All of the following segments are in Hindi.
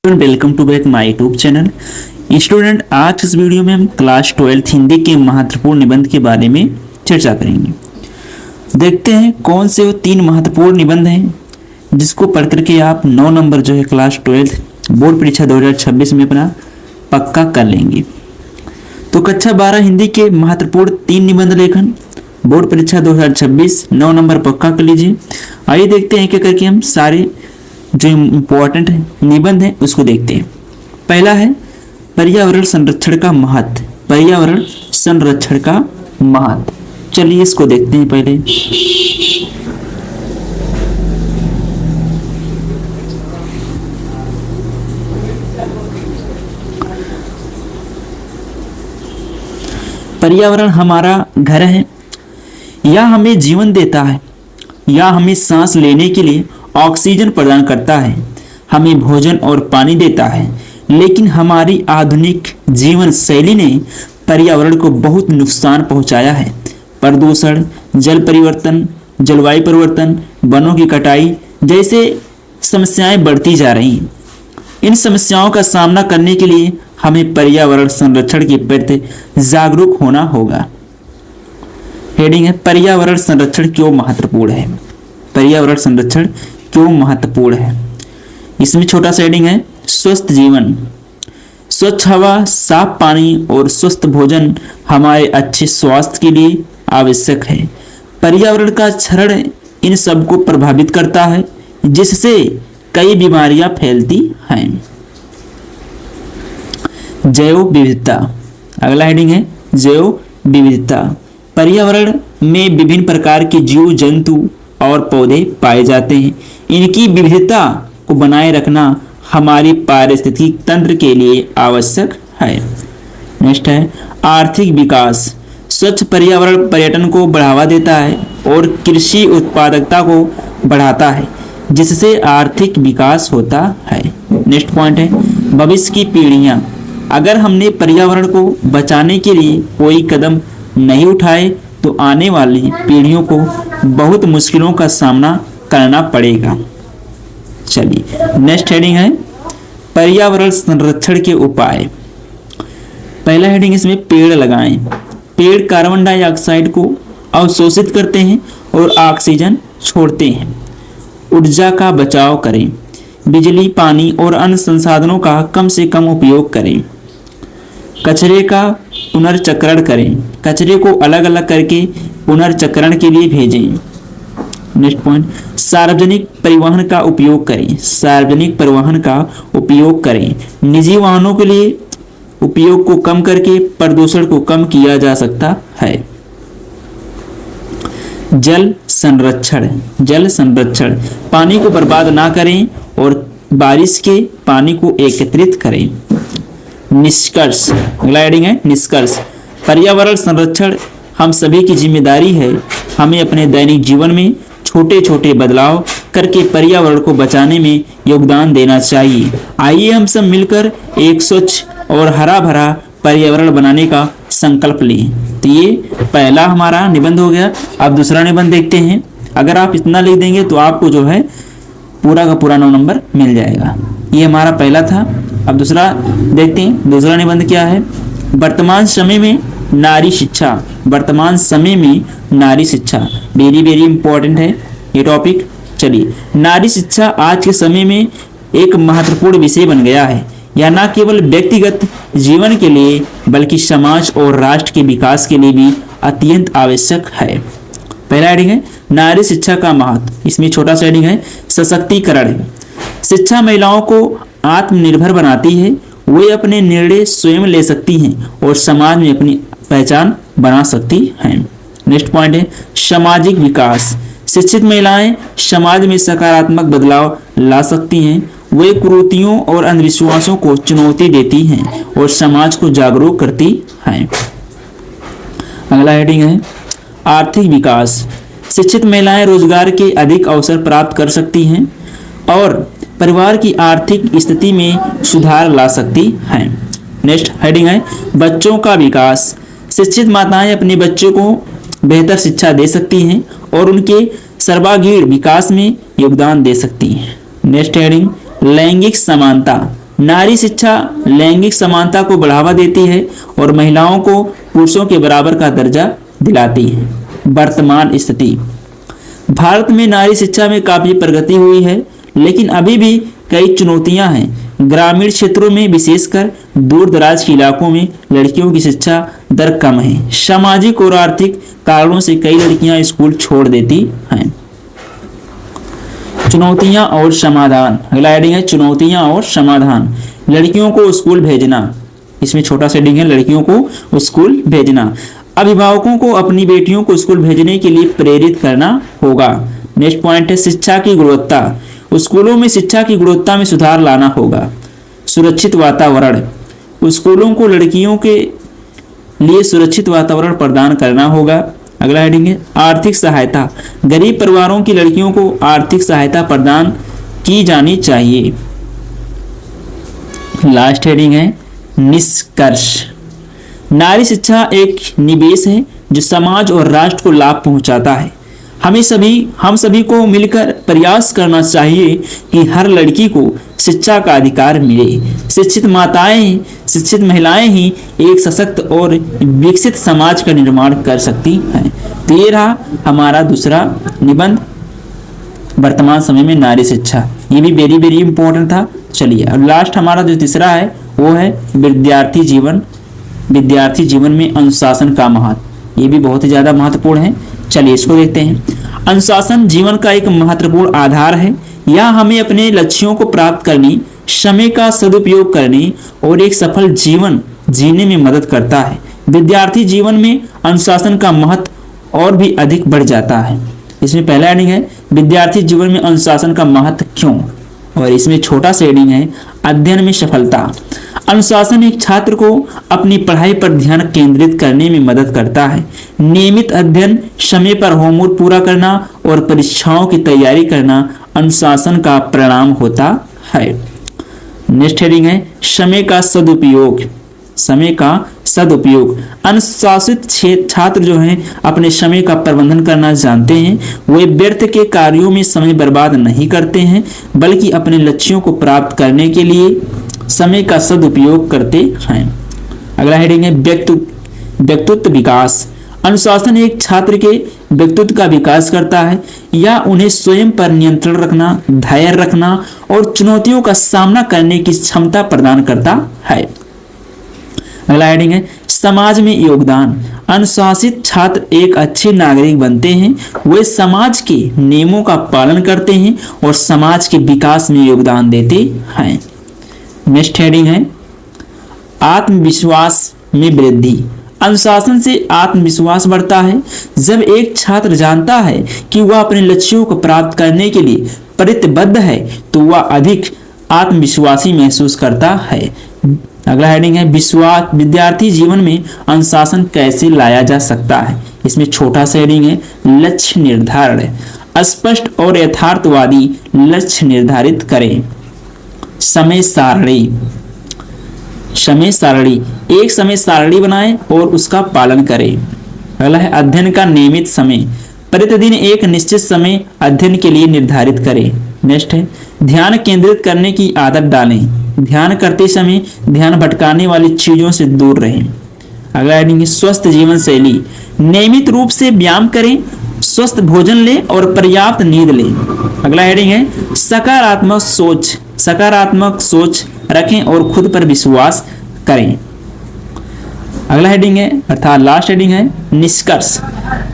Welcome to back my YouTube channel. Student, आज इस वीडियो में हम क्लास 12 हिंदी के महत्वपूर्ण निबंध के बारे में चर्चा करेंगे। देखते हैं कौन से वो 3 महत्वपूर्ण निबंध हैं जिसको पढ़ करके आप 9 नंबर जो है क्लास 12 बोर्ड परीक्षा 2026 में अपना पक्का कर लेंगे। तो कक्षा 12 हिंदी के महत्वपूर्ण 3 निबंध लेखन बोर्ड परीक्षा 2026 9 नंबर पक्का कर लीजिए। आइए देखते हैं क्या करके हम सारे जो इम्पोर्टेंट निबंध है उसको देखते हैं। पहला है पर्यावरण संरक्षण का महत्व। पर्यावरण संरक्षण का महत्व, चलिए इसको देखते हैं। पहले पर्यावरण हमारा घर है, यह हमें जीवन देता है, यह हमें सांस लेने के लिए ऑक्सीजन प्रदान करता है, हमें भोजन और पानी देता है। लेकिन हमारी आधुनिक जीवन शैली ने पर्यावरण को बहुत नुकसान पहुंचाया है। प्रदूषण, जल परिवर्तन, जलवायु परिवर्तन, वनों की कटाई जैसे समस्याएं बढ़ती जा रही हैं। इन समस्याओं का सामना करने के लिए हमें पर्यावरण संरक्षण के प्रति जागरूक होना होगा। हेडिंग है पर्यावरण संरक्षण क्यों महत्वपूर्ण है। पर्यावरण संरक्षण क्यों महत्वपूर्ण है, इसमें छोटा सा हेडिंग है स्वस्थ जीवन। स्वच्छ हवा, साफ पानी और स्वस्थ भोजन हमारे अच्छे स्वास्थ्य के लिए आवश्यक है। पर्यावरण का क्षरण इन सब को प्रभावित करता है, जिससे कई बीमारियां फैलती हैं। जैव विविधता, अगला हेडिंग है जैव विविधता। पर्यावरण में विभिन्न प्रकार के जीव जंतु और पौधे पाए जाते हैं। इनकी विविधता को बनाए रखना हमारी पारिस्थितिक तंत्र के लिए आवश्यक है। नेक्स्ट है आर्थिक विकास। स्वच्छ पर्यावरण पर्यटन को बढ़ावा देता है और कृषि उत्पादकता को बढ़ाता है, जिससे आर्थिक विकास होता है। नेक्स्ट पॉइंट है भविष्य की पीढ़ियां। अगर हमने पर्यावरण को बचाने के लिए कोई कदम नहीं उठाए तो आने वाली पीढ़ियों को बहुत मुश्किलों का सामना करना पड़ेगा। चलिए नेक्स्ट हेडिंग है पर्यावरण संरक्षण के उपाय। पहला हेडिंग इसमें पेड़ लगाएं। पेड़ कार्बन डाइऑक्साइड को अवशोषित करते हैं और ऑक्सीजन छोड़ते हैं। ऊर्जा का बचाव करें। बिजली, पानी और अन्य संसाधनों का कम से कम उपयोग करें। कचरे का पुनर्चक्रण करें। कचरे को अलग अलग करके पुनर्चक्रण के लिए भेजें। नेक्स्ट पॉइंट सार्वजनिक परिवहन का उपयोग करें। सार्वजनिक परिवहन का उपयोग करें। निजी वाहनों के लिए उपयोग को कम करके प्रदूषण को कम किया जा सकता है। जल संरक्षण। जल संरक्षण, पानी को बर्बाद ना करें और बारिश के पानी को एकत्रित करें। निष्कर्ष, अगला हेडिंग है निष्कर्ष। पर्यावरण संरक्षण हम सभी की जिम्मेदारी है। हमें अपने दैनिक जीवन में छोटे छोटे बदलाव करके पर्यावरण को बचाने में योगदान देना चाहिए। आइए हम सब मिलकर एक स्वच्छ और हरा भरा पर्यावरण बनाने का संकल्प लें। तो ये पहला हमारा निबंध हो गया। अब दूसरा निबंध देखते हैं। अगर आप इतना लिख देंगे तो आपको जो है पूरा का पूरा 9 नंबर मिल जाएगा। ये हमारा पहला था। अब दूसरा देखते हैं। दूसरा निबंध क्या है, वर्तमान समय में नारी शिक्षा। वर्तमान समय में नारी शिक्षा वेरी वेरी इंपॉर्टेंट है ये टॉपिक। चलिए, नारी शिक्षा आज के समय में एक महत्वपूर्ण विषय बन गया है। यह न केवल व्यक्तिगत जीवन के लिए बल्कि समाज और राष्ट्र के विकास के लिए भी अत्यंत आवश्यक है। पहला हेडिंग है नारी शिक्षा का महत्व। इसमें छोटा सा हेडिंग है सशक्तिकरण। शिक्षा महिलाओं को आत्मनिर्भर बनाती है। वे अपने निर्णय स्वयं ले सकती हैं और समाज में अपनी पहचान बना सकती हैं। नेक्स्ट पॉइंट है सामाजिक विकास। शिक्षित महिलाएं समाज में सकारात्मक बदलाव ला सकती हैं। वे कुरीतियों और अंधविश्वासों को चुनौती देती हैं और समाज को जागरूक करती हैं। अगला हेडिंग है आर्थिक विकास। शिक्षित महिलाएं रोजगार के अधिक अवसर प्राप्त कर सकती हैं और परिवार की आर्थिक स्थिति में सुधार ला सकती हैं। नेक्स्ट हेडिंग है बच्चों का विकास। शिक्षित माताएं अपने बच्चों को बेहतर शिक्षा दे सकती हैं और उनके सर्वांगीण विकास में योगदान दे सकती हैं। नेक्स्ट हेडिंग लैंगिक समानता। नारी शिक्षा लैंगिक समानता को बढ़ावा देती है और महिलाओं को पुरुषों के बराबर का दर्जा दिलाती है। वर्तमान स्थिति, भारत में नारी शिक्षा में काफी प्रगति हुई है, लेकिन अभी भी कई चुनौतियां हैं। ग्रामीण क्षेत्रों में विशेषकर दूर दराज के इलाकों में लड़कियों की शिक्षा दर कम है। सामाजिक और आर्थिक कारणों से कई लड़कियां स्कूल छोड़ देती हैं। चुनौतियां और समाधान, अगला हेडिंग है चुनौतियां और समाधान। लड़कियों को स्कूल भेजना, इसमें छोटा सा हेडिंग है लड़कियों को स्कूल भेजना। अभिभावकों को अपनी बेटियों को स्कूल भेजने के लिए प्रेरित करना होगा। नेक्स्ट पॉइंट है शिक्षा की गुणवत्ता, स्कूलों में शिक्षा की गुणवत्ता में सुधार लाना होगा। सुरक्षित वातावरण, स्कूलों को लड़कियों के लिए सुरक्षित वातावरण प्रदान करना होगा। अगला हेडिंग है आर्थिक सहायता, गरीब परिवारों की लड़कियों को आर्थिक सहायता प्रदान की जानी चाहिए। लास्ट हेडिंग है निष्कर्ष, नारी शिक्षा एक निवेश है जो समाज और राष्ट्र को लाभ पहुंचाता है। हम सभी को मिलकर प्रयास करना चाहिए कि हर लड़की को शिक्षा का अधिकार मिले। शिक्षित माताएं, शिक्षित महिलाएं ही एक सशक्त और विकसित समाज का निर्माण कर सकती हैं। तो ये रहा हमारा दूसरा निबंध, वर्तमान समय में नारी शिक्षा। ये भी वेरी वेरी इंपॉर्टेंट था। चलिए अब लास्ट हमारा जो तीसरा है वो है विद्यार्थी जीवन में अनुशासन का महत्व। ये भी बहुत ही ज्यादा महत्वपूर्ण है। चलिए इसको देखते हैं। अनुशासन जीवन का एक महत्वपूर्ण आधार है। यह हमें अपने लक्ष्यों को प्राप्त करने, समय का सदुपयोग करने और एक सफल जीवन जीने में मदद करता है। विद्यार्थी जीवन में अनुशासन का महत्व और भी अधिक बढ़ जाता है। इसमें पहला हेडिंग है विद्यार्थी जीवन में अनुशासन का महत्व क्यों, और इसमें छोटा सा हेडिंग है अध्ययन में सफलता। अनुशासन एक छात्र को अपनी पढ़ाई पर ध्यान केंद्रित करने में मदद करता है। नियमित अध्ययन, समय पर होमवर्क पूरा करना और परीक्षाओं की तैयारी करना अनुशासन का परिणाम होता है। नेक्स्ट हेडिंग है समय का सदुपयोग। अनुशासित छात्र जो हैं अपने समय का प्रबंधन करना जानते हैं। वे व्यर्थ के कार्यों में समय बर्बाद नहीं करते हैं, बल्कि अपने लक्ष्यों को प्राप्त करने के लिए समय का सदुपयोग करते हैं। अगला हेडिंग है व्यक्तित्व विकास। अनुशासन एक छात्र के व्यक्तित्व का विकास करता है। यह उन्हें स्वयं पर नियंत्रण रखना, धैर्य रखना और चुनौतियों का सामना करने की क्षमता प्रदान करता है। अगला हेडिंग है समाज में योगदान। अनुशासित छात्र एक अच्छे नागरिक बनते हैं। वे समाज के नियमों का पालन करते हैं और समाज के विकास में योगदान देते हैं। नेक्स्ट हेडिंग है आत्मविश्वास में वृद्धि। अनुशासन से आत्मविश्वास बढ़ता है। जब एक छात्र जानता है कि वह अपने लक्ष्यों को प्राप्त करने के लिए प्रतिबद्ध है तो वह अधिक आत्मविश्वासी महसूस करता है। अगला हेडिंग है विद्यार्थी जीवन में अनुशासन कैसे लाया जा सकता है। इसमें छोटा सा हेडिंग है लक्ष्य निर्धारण। स्पष्ट और यथार्थवादी लक्ष्य निर्धारित करें। समय सारणी, एक समय सारणी बनाएं और उसका पालन करें। अगला है अध्ययन का नियमित समय। प्रतिदिन एक निश्चित समय अध्ययन के लिए निर्धारित करें। नेक्स्ट है ध्यान केंद्रित करने की आदत डालें। ध्यान करते समय ध्यान भटकाने वाली चीजों से दूर रहें। अगला हेडिंग है स्वस्थ जीवन शैली। नियमित रूप से व्यायाम करें, स्वस्थ भोजन लें और पर्याप्त नींद लें। अगला हेडिंग है सकारात्मक सोच रखें और खुद पर विश्वास करें। अगला हेडिंग है अर्थात लास्ट हेडिंग है निष्कर्ष।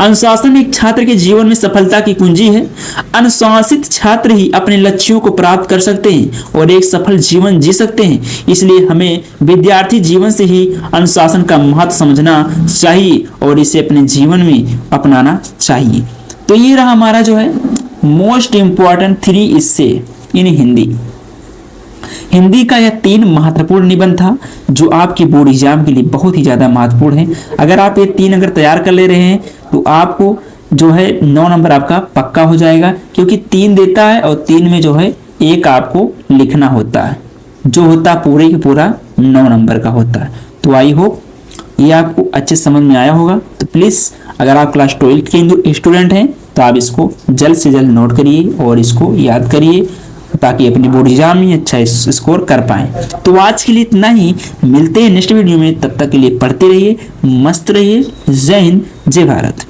अनुशासन एक छात्र के जीवन में सफलता की कुंजी है। अनुशासित छात्र ही अपने लक्ष्यों को प्राप्त कर सकते हैं और एक सफल जीवन जी सकते हैं। इसलिए हमें विद्यार्थी जीवन से ही अनुशासन का महत्व समझना चाहिए और इसे अपने जीवन में अपनाना चाहिए। तो ये रहा हमारा जो है मोस्ट इंपॉर्टेंट 3 इससे इन हिंदी का यह 3 महत्वपूर्ण निबंध था जो आपकी बोर्ड एग्जाम के लिए बहुत ही ज्यादा महत्वपूर्ण है। अगर आप ये 3 अगर तैयार कर ले रहे हैं तो आपको जो है 9 नंबर आपका पक्का हो जाएगा, क्योंकि 3 देता है और 3 में जो है 1 आपको लिखना होता है, जो होता पूरे के पूरा 9 नंबर का होता है। तो आई होप ये आपको अच्छे समझ में आया होगा। तो प्लीज अगर आप क्लास 12 के स्टूडेंट हैं तो आप इसको जल्द से जल्द नोट करिए और इसको याद करिए। ताकि अपनी बोर्ड एग्जाम में अच्छा स्कोर कर पाएं। तो आज के लिए इतना ही, मिलते हैं नेक्स्ट वीडियो में, तब तक के लिए पढ़ते रहिए, मस्त रहिए। जय हिंद, जय भारत।